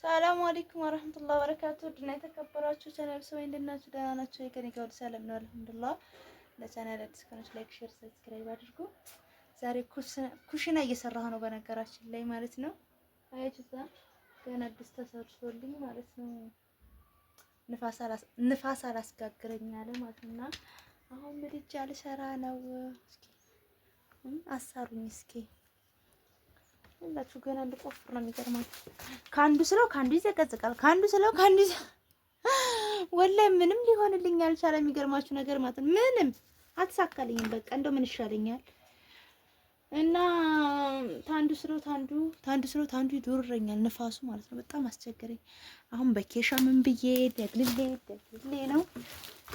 ሰላም አለይኩም ወራህመቱላሂ ወበረካቱ። ድና የተከበራችሁ ቻናል ሰው እንደናችሁ ደህና ናችሁ? ከኔ ጋር ሰላም ነው አልሐምዱሊላህ። ለቻናል አዲስ ከሆናችሁ ላይክ፣ ሼር፣ ሰብስክራይብ አድርጉ። ዛሬ ኩሽና እየሰራሁ ነው በነገራችን ላይ ማለት ነው። አያችሁታ ገና አዲስ ተሰርቶልኝ ማለት ነው። ንፋስ አላስጋግረኝ አለ ማለት ነው። አሁን ምድጃ ልሰራ ነው። እስኪ አሳሩኝ እስኪ ሁላችሁ ገና ልቆፍር ነው የሚገርማችሁ። ከአንዱ ስለው ከአንዱ ይዘቀዝቃል፣ ከአንዱ ስለው ከአንዱ ወላሂ ምንም ሊሆንልኝ አልቻለም። የሚገርማችሁ ነገር ማለት ነው ምንም አልተሳካልኝም። በቃ እንደው ምን ይሻለኛል እና ታንዱ ስለው ታንዱ ይዶረኛል ንፋሱ ማለት ነው። በጣም አስቸገረኝ። አሁን በኬሻ ምን ብዬ ደግሌ ነው።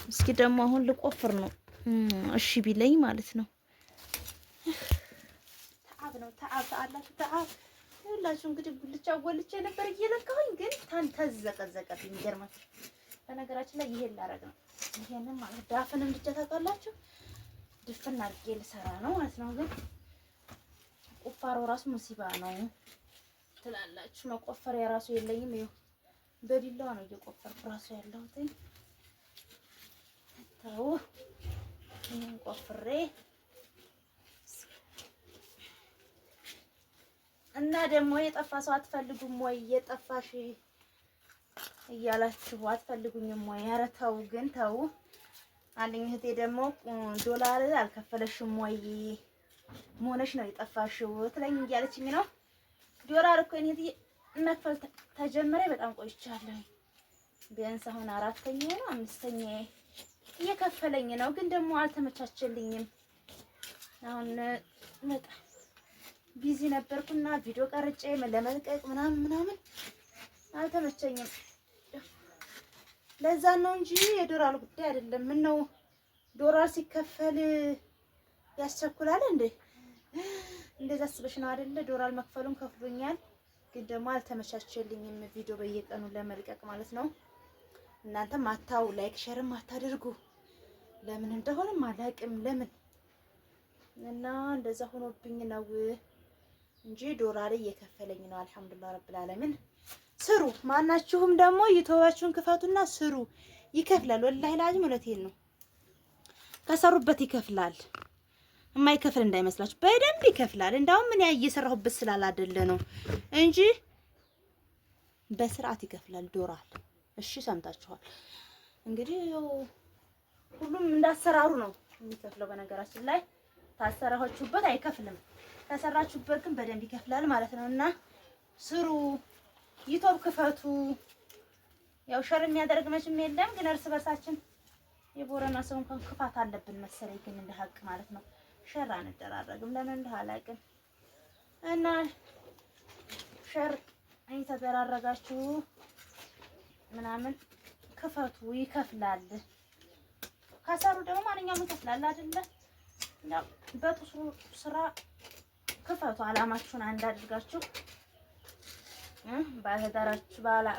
እስኪ ደግሞ አሁን ልቆፍር ነው እሺ ቢለኝ ማለት ነው። ተዓብ ሁላችሁ እንግዲህ ጉልቻ ወልቼ ነበር እየለካሁኝ ግን ተዘቀዘቀብኝ። ይገርማችሁ በነገራችን ላይ ይሄን ላረግ ነው። ይሄንን ማለት ዳፍንም ብቻ ታውቃላችሁ ድፍን አድርጌ ልሰራ ነው ማለት ነው። ግን ቁፋሮ ራሱ ሙሲባ ነው ትላላችሁ። መቆፈሪያ ራሱ የለኝም። ይኸው በቢላዋ ነው እየቆፈርኩ ራሱ ያለሁት። ተው ይሄን ቆፍሬ እና ደግሞ የጠፋ ሰው አትፈልጉም ወይ? የጠፋሽ እያላችሁ አትፈልጉኝም ወይ? ኧረ ተው ግን ተው። አንደኛ እህቴ ደግሞ ዶላር አልከፈለሽም ወይ መሆነሽ ነው የጠፋሽው ትለኝ እያለችኝ ነው። ዶላር እኮ እኔ መክፈል ተጀመረ በጣም ቆይቻለሁ። ቢያንስ አሁን አራተኛ ነው አምስተኛ እየከፈለኝ ነው። ግን ደግሞ አልተመቻቸልኝም። አሁን በጣም ቢዚ ነበርኩና ቪዲዮ ቀርጬ ለመልቀቅ ምናምን አልተመቸኝም። ለዛ ነው እንጂ የዶላር ጉዳይ አይደለም። ምን ነው ዶላር ሲከፈል ያስቸኩላል እንዴ? እንደዛ አስበሽ ነው አይደለ? ዶላር መክፈሉን ከፍሎኛል፣ ግን ደግሞ አልተመቻቸልኝም ቪዲዮ በየቀኑ ለመልቀቅ ማለት ነው። እናንተም አታው ላይክ ሼርም አታድርጉ። ለምን እንደሆነም አላውቅም ለምን እና እንደዛ ሆኖብኝ ነው እንጂ ዶላር እየከፈለኝ ነው። አልሐምዱሊላህ ረብል ዓለሚን። ስሩ ማናችሁም ደግሞ ዩቲዩባችሁን ክፈቱና ስሩ። ይከፍላል ወላሂ ላዚም እውነቴን ነው። ከሰሩበት ይከፍላል። የማይከፍል እንዳይመስላችሁ በደንብ ይከፍላል። እንዳውም ምን እየሰራሁበት ስላላደለ ነው እንጂ በስርዓት ይከፍላል ዶላር። እሺ ሰምታችኋል። እንግዲህ ሁሉም እንዳሰራሩ ነው የሚከፍለው። በነገራችን ላይ ታሰራችሁበት አይከፍልም። ተሰራችሁበት ግን በደንብ ይከፍላል ማለት ነው። እና ስሩ፣ ዩቲዩብ ክፈቱ። ያው ሸር የሚያደርግ መቼም የለም፣ ግን እርስ በርሳችን የቦረና ሰው እንኳን ክፋት አለብን መሰለኝ። ግን እንደ ሀቅ ማለት ነው ሸር አንደራረግም። ለምን እንደ አላውቅም። እና ሸር እየተደራረጋችሁ ምናምን ክፈቱ፣ ይከፍላል። ከሰሩ ደግሞ ማንኛውም ይከፍላል አይደለ? ያው በጥሩ ስራ ክፈቱ። አላማችሁን አንድ አድርጋችሁ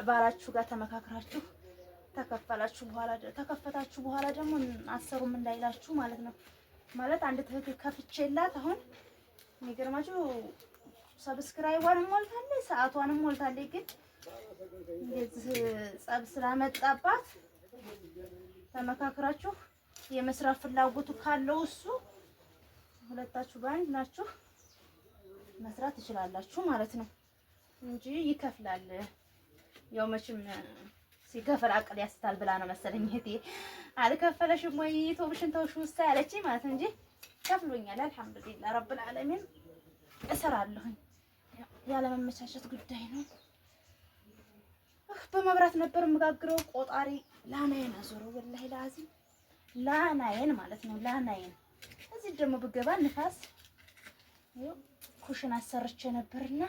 ባላችሁ ጋር ተመካክራችሁ ተከፈታችሁ በኋላ ደግሞ አሰሩም እንዳይላችሁ ማለት ነው። ማለት አንድ ትህት ከፍቼላት አሁን የሚገርማችሁ ሰብስክራይቧንም ሞልታለች፣ ሰዓቷንም ሞልታለች። ግን እንደዚህ ጸብ ስላመጣባት ተመካክራችሁ የመስራት ፍላጎቱ ካለው እሱ ሁለታችሁ በአንድ ናችሁ መስራት ትችላላችሁ ማለት ነው እንጂ ይከፍላል። ያው መቼም ሲከፍል አቅል ያስታል ብላ ነው መሰለኝ እህቴ አልከፈለሽም ወይ ቶብሽን ተውሽ ውስጥ ያለችኝ ማለት እንጂ ከፍሎኛል። አልሐምዱሊላህ ረብል ዓለሚን እሰራለሁኝ። ያለ መመቻቸት ጉዳይ ነው። በመብራት ነበር የምጋግረው። ቆጣሪ ላናዬን አዞረው ወላሂ ላዚም ላናዬን ማለት ነው ላናዬን። እዚህ ደግሞ ብገባ ንፋስ ይኸው ኩሽና አሰርቼ ነበርና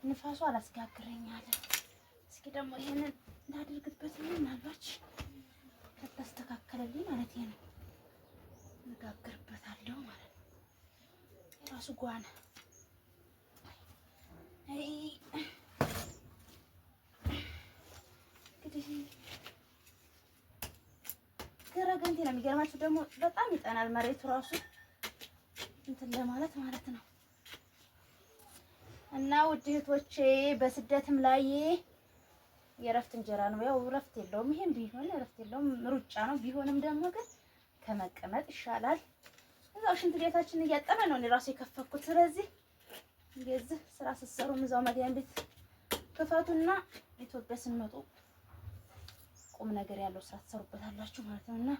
ንፋሱ አላስጋግረኝ አለ። እስኪ ደግሞ ይሄንን እንዳደርግበት ነው ምናልባት ከተስተካከለልኝ ማለት ነው እጋግርበታለሁ ማለት ነው። የራሱ ጓና እንግዲህ ገረገንቴ ነው። የሚገርማችሁ ደግሞ በጣም ይጠናል መሬቱ ራሱ እንትን ለማለት ማለት ነው። እና ውድ እህቶቼ በስደትም ላይ የእረፍት እንጀራ ነው። ያው እረፍት የለውም። ይሄም ቢሆን እረፍት የለውም፣ ሩጫ ነው። ቢሆንም ደግሞ ግን ከመቀመጥ ይሻላል። እዛው ሽንት ቤታችን እያጠበ ነው እኔ ራሴ የከፈኩት። ስለዚህ እንደዚህ ስራ ስትሰሩም እዛው መድኃኒት ቤት ክፈቱና ኢትዮጵያ ስንመጡ ቁም ነገር ያለው ስራ ትሰሩበታላችሁ ማለት ነውና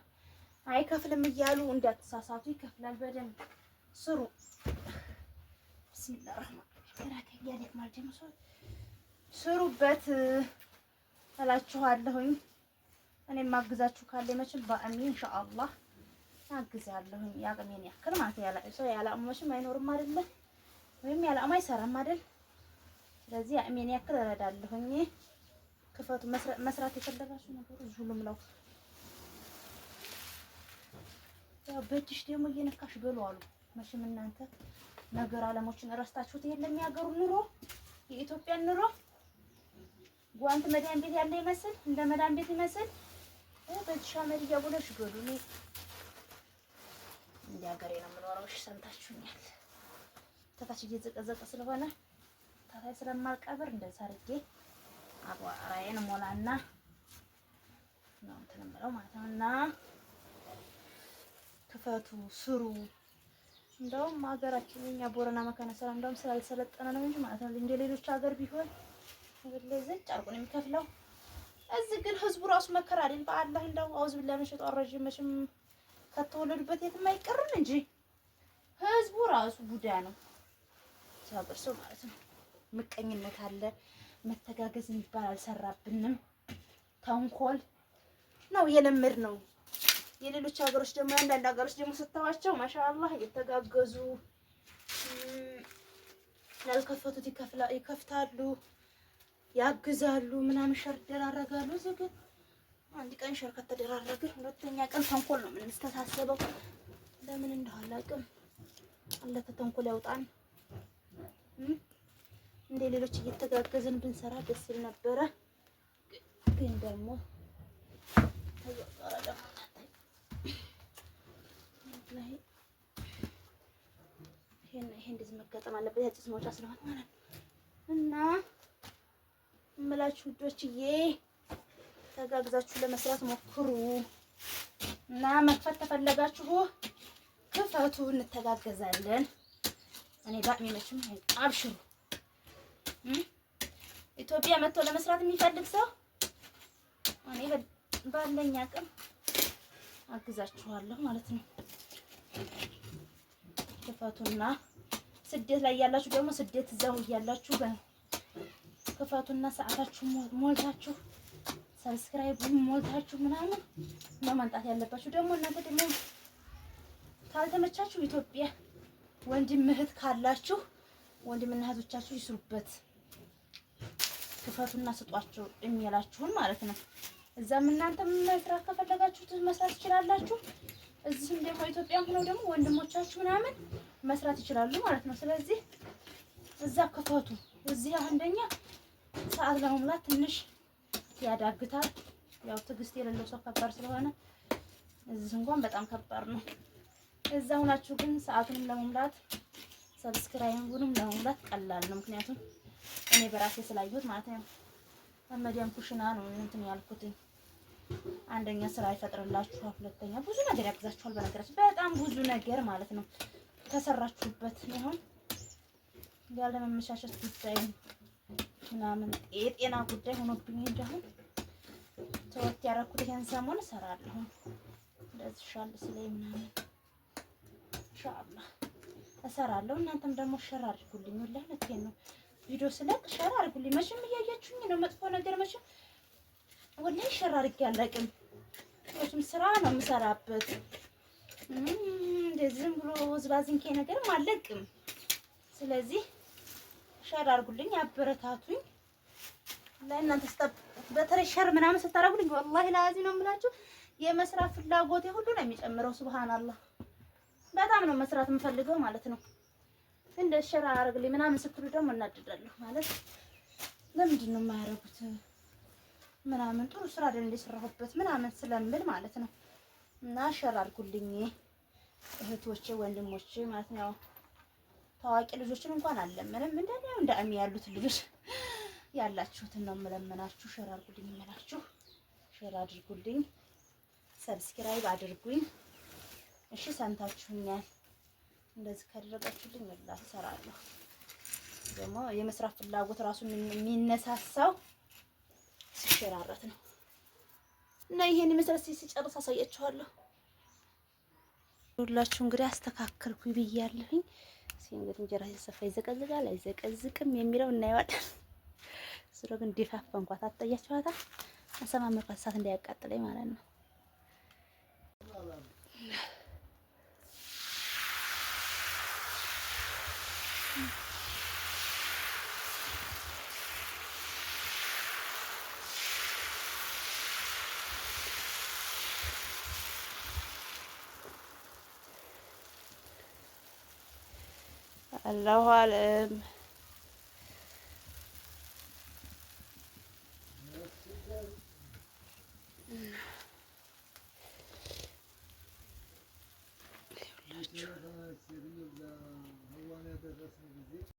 አይከፍልም እያሉ እንዳትሳሳቱ። ይከፍላል። በደንብ ስሩ። ቢስሚላህ ረህማን ስሩበት እላችኋለሁኝ። እኔም ማግዛችሁ ካለ መቼም በአሚን ኢንሻአላህ አግዛለሁኝ። ያቅሜን ያክል ማለት ያለ አቅሙሽም አይኖርም አይደለ? ወይም ያለ አቅሙ አይሰራም አይደል? ስለዚህ ያቅሜን ያክል እረዳለሁኝ። ክፈቱ። መስራት የፈለጋችሁ ነገር እዚሁ ልምላው። ያው በእጅሽ ደግሞ እየነካሽ በሉ አሉ። መቼም እናንተ ነገር አለሞችን እረስታችሁት የለም ያገሩ ኑሮ፣ የኢትዮጵያን ኑሮ ጓንት መዳን ቤት ያለ ይመስል እንደ መዳን ቤት ይመስል በእጅሽ አመድ እያቦለሽ በሉ። እኔ እንደ ሀገሬ ነው የምኖረው። እሺ ሰምታችሁኛል። ተታች እየዘቀዘቀ ስለሆነ ታታይ ስለማልቀብር እንደዛ አድርጌ አቧራዬን ሞላና ነው እንትን የምለው ማለት ነው። እና ክፈቱ፣ ስሩ። እንደውም ሀገራችን የኛ ቦረና መካነ ሰላም እንደውም ስላልሰለጠነ ነው እንጂ ማለት ነው። እንደ ሌሎች ሀገር ቢሆን ለዘጭ አርቆ ነው የሚከፍለው። እዚህ ግን ህዝቡ ራሱ መከራ አይደል? በአላህ እንደው አውዝ ቢላ መሸጥ አረጅ መቼም ከተወለዱበት የትም አይቀርም እንጂ ህዝቡ ራሱ ቡዳ ነው። ሀገር ሰው ማለት ነው። ምቀኝነት አለ። መተጋገዝ የሚባል አልሰራብንም። ተንኮል ነው የለመድ ነው። የሌሎች ሀገሮች ደግሞ አንዳንድ ሀገሮች ደግሞ ስታዋቸው ማሻአላህ እየተጋገዙ ያልከፈቱት ይከፍታሉ፣ ያግዛሉ፣ ምናምን ሸር ይደራረጋሉ። እዚህ ግን አንድ ቀን ሸር ከተደራረግን ሁለተኛ ቀን ተንኮል ነው የምንስተሳሰበው። ለምን እንደሆነ አላውቅም። አለ ተንኮል ያውጣን። እንደ ሌሎች እየተጋገዝን ብንሰራ ደስ ይል ነበረ። ግን ደግሞ ይሄ እንደዚህ መገጠም አለበት። ያጭስ መውጫ ስለሆነ ማለት ነው። እና እምላችሁ ውዶችዬ ተጋግዛችሁ ለመስራት ሞክሩ። እና መክፈት ተፈለጋችሁ ክፈቱ፣ እንተጋገዛለን። እኔ ባቅሜ መቼም አብሽሩ። ኢትዮጵያ መጥቶ ለመስራት የሚፈልግ ሰው እኔ ባለኝ አቅም አግዛችኋለሁ ማለት ነው። ክፈቱና ስደት ላይ ያላችሁ ደግሞ ስደት እዛው እያላችሁ ክፈቱና ሰዓታችሁ ሞልታችሁ ሰብስክራይብ ሞልታችሁ ምናምን ነው መምጣት ያለባችሁ። ደግሞ እናንተ ደግሞ ካልተመቻችሁ ኢትዮጵያ ወንድም እህት ካላችሁ ወንድምና እህቶቻችሁ ይስሩበት። ክፈቱና ስጧቸው የሚላችሁን ማለት ነው። እዛም እናንተ መስራት ከፈለጋችሁ መስራት ትችላላችሁ። እዚህም ደግሞ ኢትዮጵያም ሆነው ደግሞ ወንድሞቻችሁ ምናምን መስራት ይችላሉ ማለት ነው። ስለዚህ እዛ ክፈቱ። እዚህ አንደኛ ሰዓት ለመሙላት ትንሽ ያዳግታል። ያው ትዕግስት የሌለው ሰው ከባድ ስለሆነ እዚህ እንኳን በጣም ከባድ ነው። እዛ ሆናችሁ ግን ሰዓቱንም ለመሙላት ሰብስክራይቡንም ለመሙላት ቀላል ነው። ምክንያቱም እኔ በራሴ ስላየሁት ማለት ነው። መዲያም ኩሽና ነው እንትን ያልኩት። አንደኛ ስራ ይፈጥርላችኋል፣ ሁለተኛ ብዙ ነገር ያግዛችኋል። በነገራችን በጣም ብዙ ነገር ማለት ነው ተሰራችሁበት። ይሁን ያለ መመቻቸት ጉዳይ ምናምን የጤና ጉዳይ ሆኖብኝ እንደሆነ ተወት ያደረኩት ይሄን ሰሞን እሰራለሁ። እንደዚህ ሻል ስለይ ምናምን ኢንሻአላህ እሰራለሁ። እናንተም ደግሞ ሸር አድርጉልኝ። ወላሂ ለቴን ነው ቪዲዮ ስለቅ ሸር አድርጉልኝ። መቼም እያያችሁኝ ነው መጥፎ ነገር መቼም ወላሂ ሸር አድርጌ አላውቅም። መቼም ስራ ነው የምሰራበት። እንደዚህ ዝም ብሎ ዝባዝንኬ ነገርም አልለቅም። ስለዚህ ሸር አድርጉልኝ፣ አበረታቱኝ። ለእናንተ በተለይ ሸር ምናምን ስታደርጉልኝ ወላሂ ለአዚ ነው የምላችሁ የመስራት ፍላጎቴ ሁሉ ነው የሚጨምረው። ሱብሃንአላህ በጣም ነው መስራት የምፈልገው ማለት ነው። እንደ ሸር አድርጉልኝ ምናምን ስትሉ ደግሞ እናድዳለሁ ማለት ለምንድን ነው የማያደርጉት ምናምን ጥሩ ስራ አይደል እንደሰራሁበት ምናምን ስለምል ማለት ነው። እና ሸር አድርጉልኝ እህቶቼ ወንድሞቼ ማለት ነው። ታዋቂ ልጆችን እንኳን አለምንም እንደኔ እንደ አሚ ያሉት ልጆች ያላችሁትን ነው የምለምናችሁ። ሼር አድርጉልኝ እምላችሁ፣ ሼር አድርጉልኝ፣ ሰብስክራይብ አድርጉኝ። እሺ ሰምታችሁኛል። እንደዚህ ካደረጋችሁልኝ ወላሂ እሰራለሁ። ደግሞ የመስራት ፍላጎት ራሱ የሚነሳሳው ሲሸራረት ነው እና ይሄን መሰረት ሲጨርስ አሳያችኋለሁ። ሁላችሁ እንግዲህ አስተካከልኩኝ ብያለሁኝ። እንግዲህ እንጀራ ሲሰፋ ይዘቀዝቃል አይዘቀዝቅም የሚለው እናየዋለን። ስለ ግን ዲፋፍ እንኳን ታጣያችኋታ አሰማመርኳት እሳት እንዳያቃጥለኝ ማለት ነው። አላሁ አለም